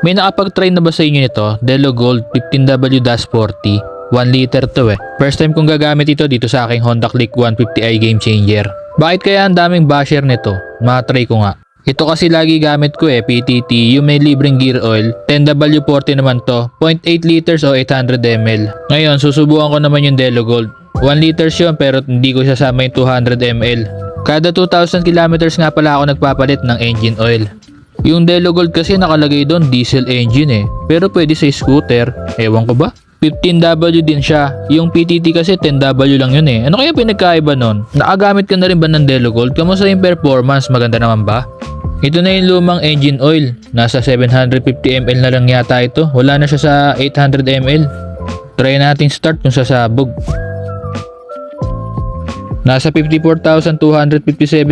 May nakapag-try na ba sa inyo nito? Delo Gold 15W-40. 1 liter to eh. First time kong gagamit ito dito sa aking Honda Click 150i Game Changer. Bakit kaya ang daming basher nito? Matry ko nga. Ito kasi lagi gamit ko eh, PTT, yung may libreng gear oil. 10W40 naman to, 0.8 liters o 800ml. Ngayon, susubukan ko naman yung Delo Gold. 1 liters yun pero hindi ko sasama yung 200ml. Kada 2,000 kilometers nga pala ako nagpapalit ng engine oil. Yung Delo Gold kasi nakalagay doon diesel engine eh, pero pwede sa scooter, ewan ko ba? 15W din siya. Yung PTT kasi 10W lang yun eh. Ano kaya pinagkaiba nun? Nakagamit ka na rin ba ng Delo Gold? Kamusta yung performance? Maganda naman ba? Ito na yung lumang engine oil. Nasa 750ml na lang yata ito. Wala na siya sa 800ml. Try natin start kung sasabog. Nasa 54,257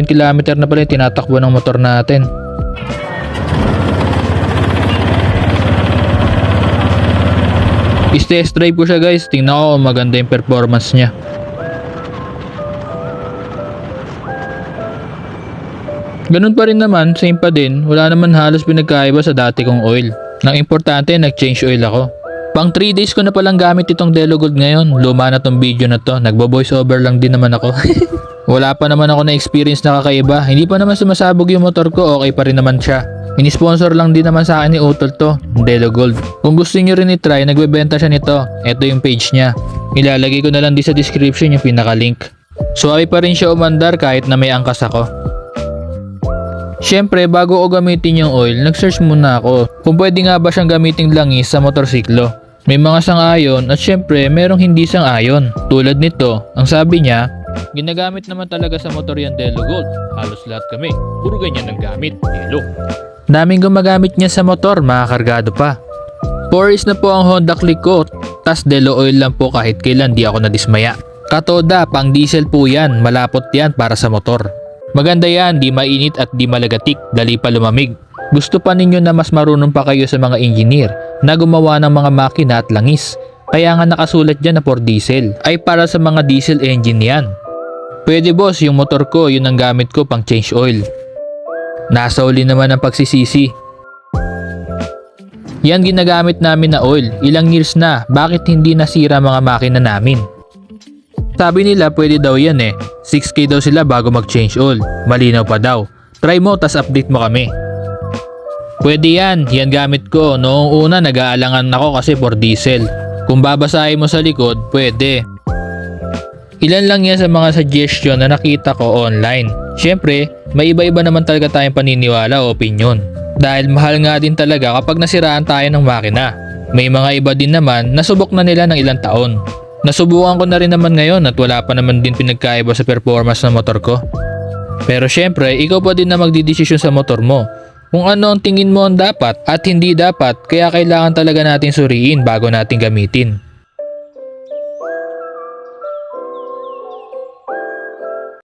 km na pala yung tinatakbo ng motor natin. Test drive ko siya guys, tingnan ko kung maganda yung performance niya. Ganun pa rin naman, same pa din, wala naman halos pinagkaiba sa dati kong oil. Nang importante, nag-change oil ako. Pang 3 days ko na palang gamit itong Delo Gold ngayon, luma na tong video na to, nagbo-voice over lang din naman ako. Wala pa naman ako na experience na kakaiba, hindi pa naman sumasabog yung motor ko, okay pa rin naman siya. Mini-sponsor lang din naman sa akin ni Utol to, Delo Gold. Kung gusto niyo rin i-try, nagbebenta siya nito. Ito yung page niya. Ilalagay ko na lang din sa description yung pinaka-link. Suwabe pa rin siya umandar kahit na may angkas ako. Siyempre, bago ko gamitin yung oil, nag-search muna ako kung pwede nga ba siyang gamiting langis sa motorsiklo. May mga sang-ayon at siyempre, merong hindi sang-ayon. Tulad nito, ang sabi niya, ginagamit naman talaga sa motor yan Delo Gold. Halos lahat kami, puro ganyan ang gamit, Delo. Daming gumagamit niya sa motor, makakargado pa. 4 years na po ang Honda Click ko, tas Delo oil lang po kahit kailan di ako nadismaya. Katoda, pang diesel po yan, malapot yan para sa motor. Maganda yan, di mainit at di malagatik, dali pa lumamig. Gusto pa ninyo na mas marunong pa kayo sa mga engineer na gumawa ng mga makina at langis. Kaya nga nakasulat dyan na for diesel, ay para sa mga diesel engine yan. Pwede boss, yung motor ko, yun ang gamit ko pang change oil. Nasa uli naman ang pagsisisi. Yan ginagamit namin na oil. Ilang years na, bakit hindi nasira mga makina namin? Sabi nila pwede daw yan eh. 6K daw sila bago mag-change oil. Malinaw pa daw. Try mo tas update mo kami. Pwede yan, yan gamit ko. Noong una nag-aalangan ako kasi for diesel. Kung babasahin mo sa likod, pwede. Ilan lang yan sa mga suggestion na nakita ko online. Siyempre, may iba-iba naman talaga tayong paniniwala o opinion. Dahil mahal nga din talaga kapag nasiraan tayo ng makina. May mga iba din naman na subok na nila ng ilang taon. Nasubukan ko na rin naman ngayon at wala pa naman din pinagkaiba sa performance ng motor ko. Pero siyempre, ikaw pa din na magdidesisyon sa motor mo. Kung ano ang tingin mo ang dapat at hindi dapat, kaya kailangan talaga natin suriin bago natin gamitin.